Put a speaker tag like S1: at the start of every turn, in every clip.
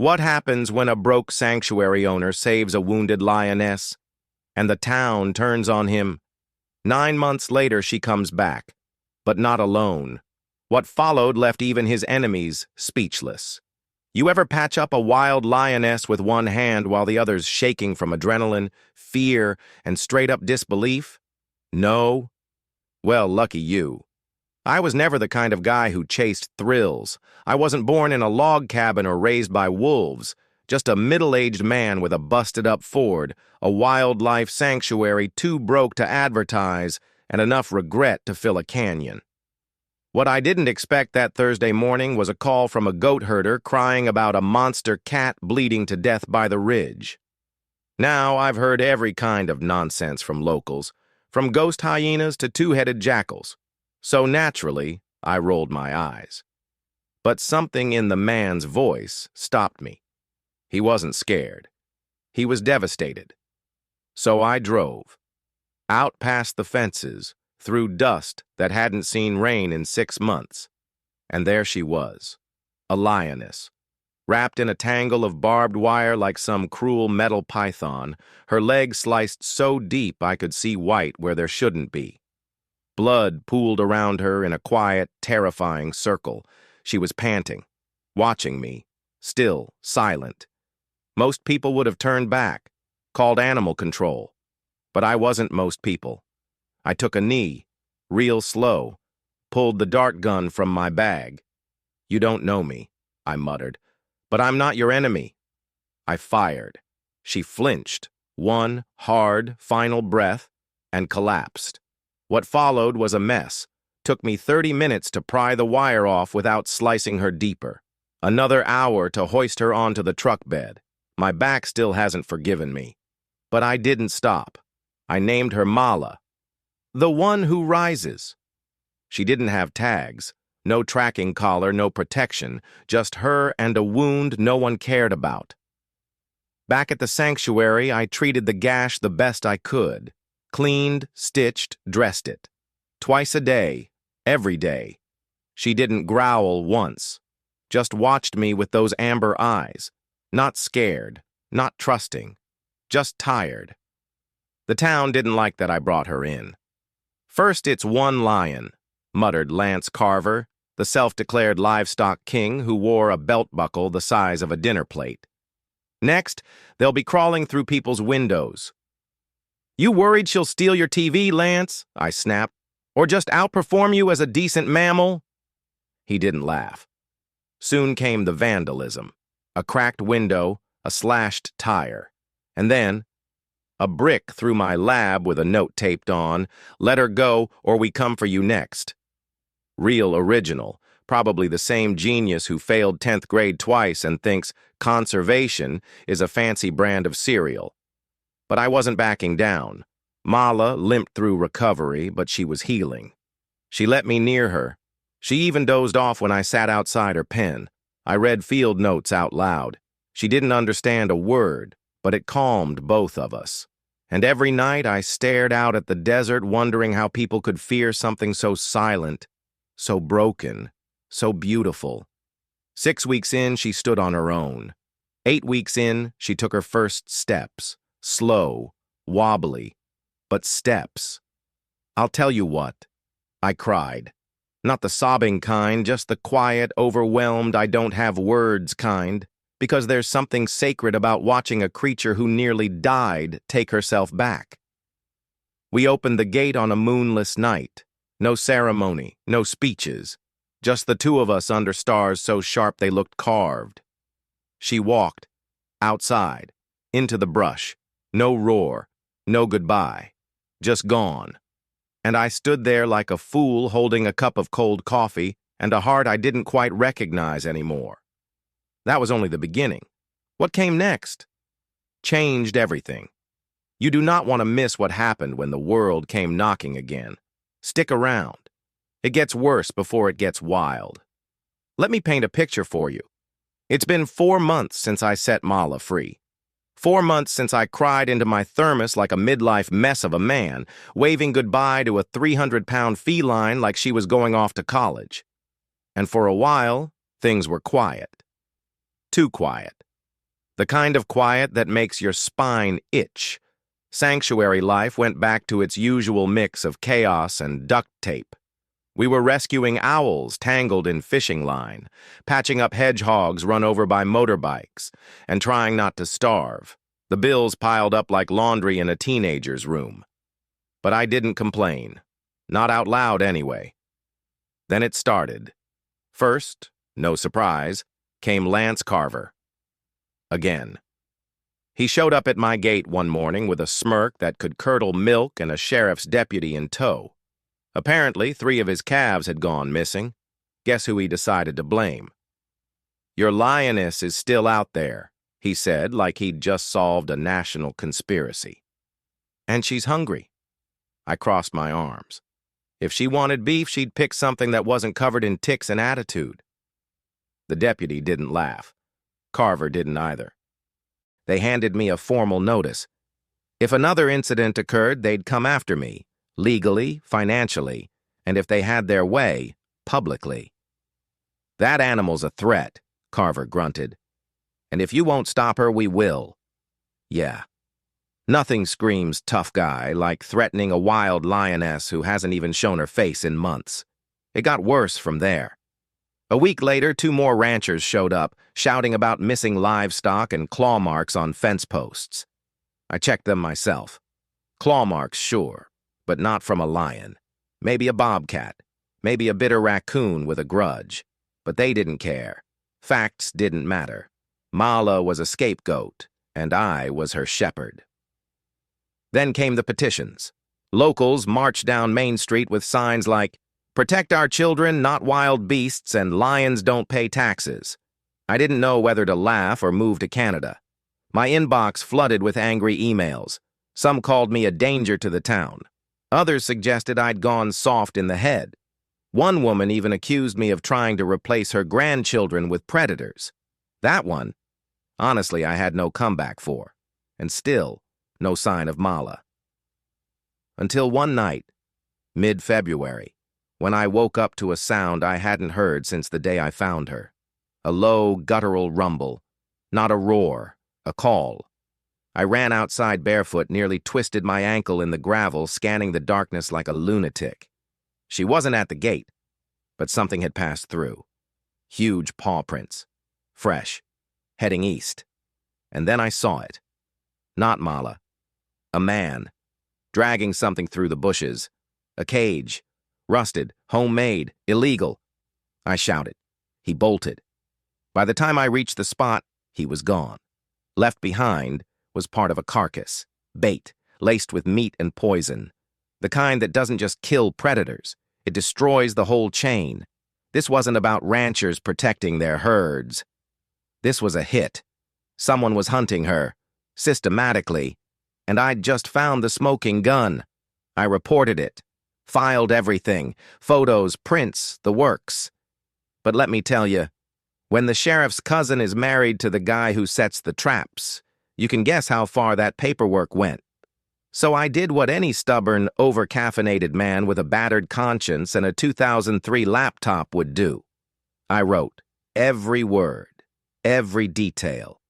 S1: What happens when a broke sanctuary owner saves a wounded lioness, and the town turns on him? 9 months later, she comes back, but not alone. What followed left even his enemies speechless. You ever patch up a wild lioness with one hand while the other's shaking from adrenaline, fear, and straight-up disbelief? No? Well, lucky you. I was never the kind of guy who chased thrills. I wasn't born in a log cabin or raised by wolves, just a middle-aged man with a busted-up Ford, a wildlife sanctuary too broke to advertise, and enough regret to fill a canyon. What I didn't expect that Thursday morning was a call from a goat herder crying about a monster cat bleeding to death by the ridge. Now I've heard every kind of nonsense from locals, from ghost hyenas to two-headed jackals. So naturally, I rolled my eyes. But something in the man's voice stopped me. He wasn't scared. He was devastated. So I drove, out past the fences, through dust that hadn't seen rain in 6 months. And there she was, a lioness, wrapped in a tangle of barbed wire like some cruel metal python, her legs sliced so deep I could see white where there shouldn't be. Blood pooled around her in a quiet, terrifying circle. She was panting, watching me, still, silent. Most people would have turned back, called animal control. But I wasn't most people. I took a knee, real slow, pulled the dart gun from my bag. "You don't know me," I muttered, "but I'm not your enemy." I fired. She flinched, one hard, final breath, and collapsed. What followed was a mess. Took me 30 minutes to pry the wire off without slicing her deeper. Another hour to hoist her onto the truck bed. My back still hasn't forgiven me. But I didn't stop. I named her Mala, the one who rises. She didn't have tags, no tracking collar, no protection, just her and a wound no one cared about. Back at the sanctuary, I treated the gash the best I could. Cleaned, stitched, dressed it. Twice a day, every day. She didn't growl once. Just watched me with those amber eyes. Not scared, not trusting. Just tired. The town didn't like that I brought her in. "First it's one lion," muttered Lance Carver, the self-declared livestock king who wore a belt buckle the size of a dinner plate. "Next, they'll be crawling through people's windows." "You worried she'll steal your TV, Lance?" I snapped. "Or just outperform you as a decent mammal?" He didn't laugh. Soon came the vandalism. A cracked window, a slashed tire. And then, a brick through my lab with a note taped on, "Let her go or we come for you next." Real original, probably the same genius who failed 10th grade twice and thinks conservation is a fancy brand of cereal. But I wasn't backing down. Mala limped through recovery, but she was healing. She let me near her. She even dozed off when I sat outside her pen. I read field notes out loud. She didn't understand a word, but it calmed both of us. And every night I stared out at the desert wondering how people could fear something so silent, so broken, so beautiful. 6 weeks in, she stood on her own. 8 weeks in, she took her first steps. Slow, wobbly, but steps. "I'll tell you what," I cried. Not the sobbing kind, just the quiet, overwhelmed, I don't have words kind. Because there's something sacred about watching a creature who nearly died take herself back. We opened the gate on a moonless night. No ceremony, no speeches. Just the two of us under stars so sharp they looked carved. She walked, outside, into the brush. No roar, no goodbye. Just gone. And I stood there like a fool holding a cup of cold coffee and a heart I didn't quite recognize anymore. That was only the beginning. What came next? Changed everything. You do not want to miss what happened when the world came knocking again. Stick around. It gets worse before it gets wild. Let me paint a picture for you. It's been 4 months since I set Mala free. 4 months since I cried into my thermos like a midlife mess of a man, waving goodbye to a 300-pound feline like she was going off to college. And for a while, things were quiet. Too quiet. The kind of quiet that makes your spine itch. Sanctuary life went back to its usual mix of chaos and duct tape. We were rescuing owls tangled in fishing line, patching up hedgehogs run over by motorbikes, and trying not to starve. The bills piled up like laundry in a teenager's room. But I didn't complain. Not out loud anyway. Then it started. First, no surprise, came Lance Carver. Again. He showed up at my gate one morning with a smirk that could curdle milk and a sheriff's deputy in tow. Apparently, 3 of his calves had gone missing. Guess who he decided to blame? "Your lioness is still out there," he said, like he'd just solved a national conspiracy. "And she's hungry." I crossed my arms. If she wanted beef, she'd pick something that wasn't covered in ticks and attitude. The deputy didn't laugh. Carver didn't either. They handed me a formal notice. If another incident occurred, they'd come after me, legally, financially, and if they had their way, publicly. "That animal's a threat," Carver grunted. "And if you won't stop her, we will." Yeah. Nothing screams tough guy like threatening a wild lioness who hasn't even shown her face in months. It got worse from there. A week later, 2 more ranchers showed up, shouting about missing livestock and claw marks on fence posts. I checked them myself. Claw marks, sure, but not from a lion. Maybe a bobcat, maybe a bitter raccoon with a grudge. But they didn't care. Facts didn't matter. Mala was a scapegoat, and I was her shepherd. Then came the petitions. Locals marched down Main Street with signs like, "Protect our children, not wild beasts, and lions don't pay taxes." I didn't know whether to laugh or move to Canada. My inbox flooded with angry emails. Some called me a danger to the town. Others suggested I'd gone soft in the head. One woman even accused me of trying to replace her grandchildren with predators. That one, honestly, I had no comeback for. And still, no sign of Mala. Until one night, mid-February, when I woke up to a sound I hadn't heard since the day I found her. A low, guttural rumble. Not a roar, a call. I ran outside barefoot, nearly twisted my ankle in the gravel, scanning the darkness like a lunatic. She wasn't at the gate, but something had passed through. Huge paw prints. Fresh. Heading east. And then I saw it. Not Mala. A man. Dragging something through the bushes. A cage. Rusted. Homemade. Illegal. I shouted. He bolted. By the time I reached the spot, he was gone. Left behind was part of a carcass. Bait. Laced with meat and poison. The kind that doesn't just kill predators. It destroys the whole chain. This wasn't about ranchers protecting their herds. This was a hit. Someone was hunting her. Systematically. And I'd just found the smoking gun. I reported it. Filed everything. Photos, prints, the works. But let me tell you, when the sheriff's cousin is married to the guy who sets the traps, you can guess how far that paperwork went. So I did what any stubborn, over-caffeinated man with a battered conscience and a 2003 laptop would do. I wrote every word, every detail.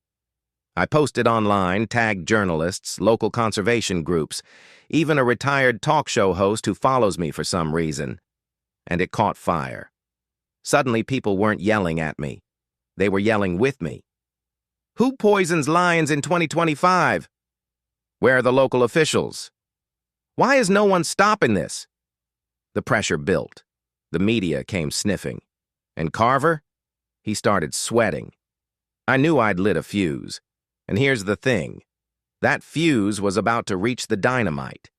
S1: I posted online, tagged journalists, local conservation groups, even a retired talk show host who follows me for some reason. And it caught fire. Suddenly people weren't yelling at me. They were yelling with me. Who poisons lions in 2025? Where are the local officials? Why is no one stopping this? The pressure built. The media came sniffing. And Carver? He started sweating. I knew I'd lit a fuse. And here's the thing. That fuse was about to reach the dynamite.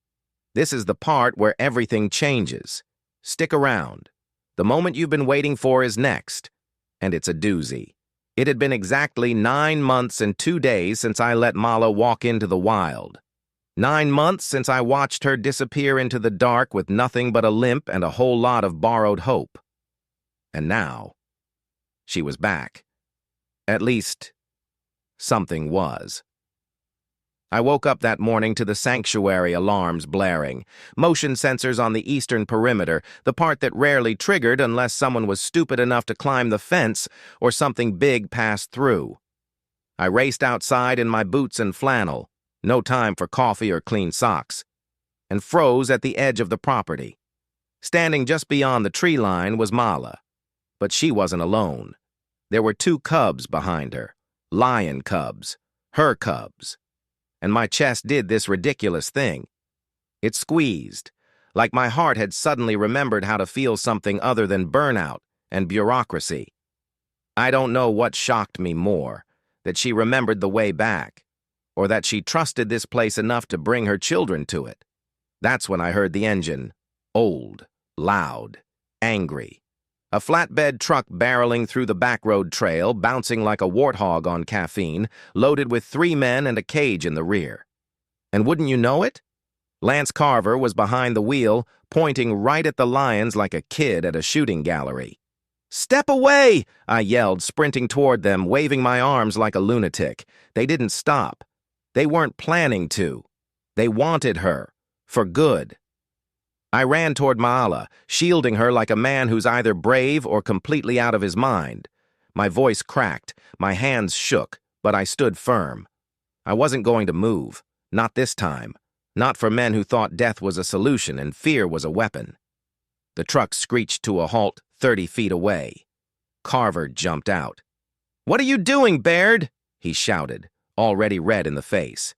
S1: This is the part where everything changes. Stick around. The moment you've been waiting for is next. And it's a doozy. It had been exactly 9 months and 2 days since I let Mala walk into the wild. 9 months since I watched her disappear into the dark with nothing but a limp and a whole lot of borrowed hope. And now, she was back. At least, something was. I woke up that morning to the sanctuary alarms blaring, motion sensors on the eastern perimeter, the part that rarely triggered unless someone was stupid enough to climb the fence or something big passed through. I raced outside in my boots and flannel, no time for coffee or clean socks, and froze at the edge of the property. Standing just beyond the tree line was Mala, but she wasn't alone. There were 2 cubs behind her, lion cubs, her cubs. And my chest did this ridiculous thing. It squeezed, like my heart had suddenly remembered how to feel something other than burnout and bureaucracy. I don't know what shocked me more, that she remembered the way back, or that she trusted this place enough to bring her children to it. That's when I heard the engine, old, loud, angry. A flatbed truck barreling through the backroad trail, bouncing like a warthog on caffeine, loaded with 3 men and a cage in the rear. And wouldn't you know it? Lance Carver was behind the wheel, pointing right at the lions like a kid at a shooting gallery. "Step away!" I yelled, sprinting toward them, waving my arms like a lunatic. They didn't stop. They weren't planning to. They wanted her. For good. I ran toward Mala, shielding her like a man who's either brave or completely out of his mind. My voice cracked, my hands shook, but I stood firm. I wasn't going to move. Not this time. Not for men who thought death was a solution and fear was a weapon. The truck screeched to a halt 30 feet away. Carver jumped out. "What are you doing, Baird?" he shouted, already red in the face.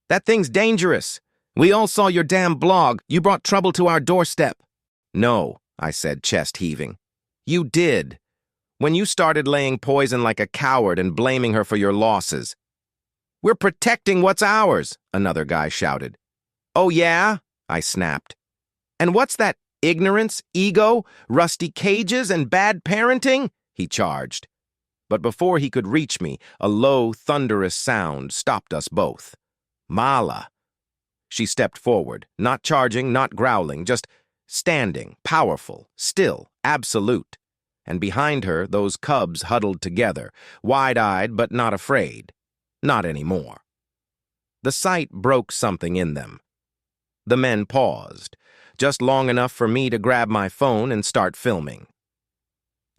S1: "That thing's dangerous. We all saw your damn blog. You brought trouble to our doorstep." "No," I said, chest heaving. "You did. When you started laying poison like a coward and blaming her for your losses." "We're protecting what's ours," another guy shouted. "Oh yeah?" I snapped. "And what's that ignorance, ego, rusty cages, and bad parenting?" he charged. But before he could reach me, a low, thunderous sound stopped us both. Mala. She stepped forward, not charging, not growling, just standing, powerful, still, absolute. And behind her, those cubs huddled together, wide-eyed but not afraid. Not anymore. The sight broke something in them. The men paused, just long enough for me to grab my phone and start filming.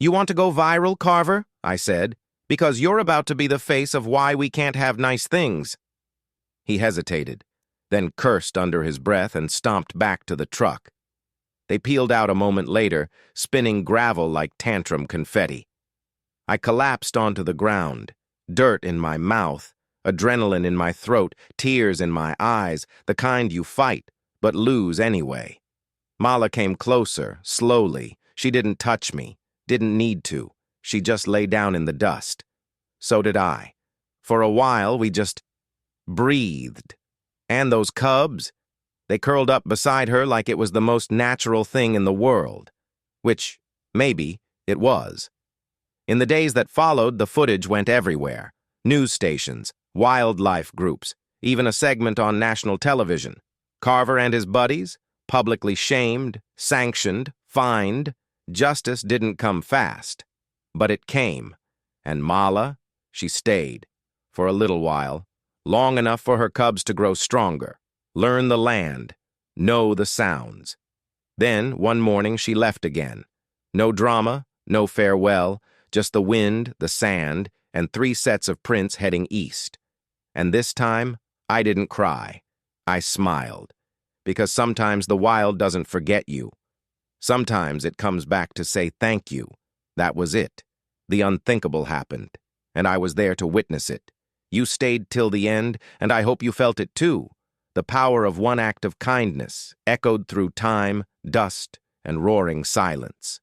S1: "You want to go viral, Carver?" I said, "because you're about to be the face of why we can't have nice things." He hesitated, then cursed under his breath and stomped back to the truck. They peeled out a moment later, spinning gravel like tantrum confetti. I collapsed onto the ground, dirt in my mouth, adrenaline in my throat, tears in my eyes, the kind you fight, but lose anyway. Mala came closer, slowly. She didn't touch me, didn't need to. She just lay down in the dust. So did I. For a while, we just breathed. And those cubs, they curled up beside her like it was the most natural thing in the world. Which, maybe, it was. In the days that followed, the footage went everywhere. News stations, wildlife groups, even a segment on national television. Carver and his buddies, publicly shamed, sanctioned, fined. Justice didn't come fast. But it came. And Mala, she stayed. For a little while. Long enough for her cubs to grow stronger, learn the land, know the sounds. Then, one morning, she left again. No drama, no farewell, just the wind, the sand, and 3 sets of prints heading east. And this time, I didn't cry. I smiled. Because sometimes the wild doesn't forget you. Sometimes it comes back to say thank you. That was it. The unthinkable happened, and I was there to witness it. You stayed till the end, and I hope you felt it too. The power of one act of kindness, echoed through time, dust, and roaring silence.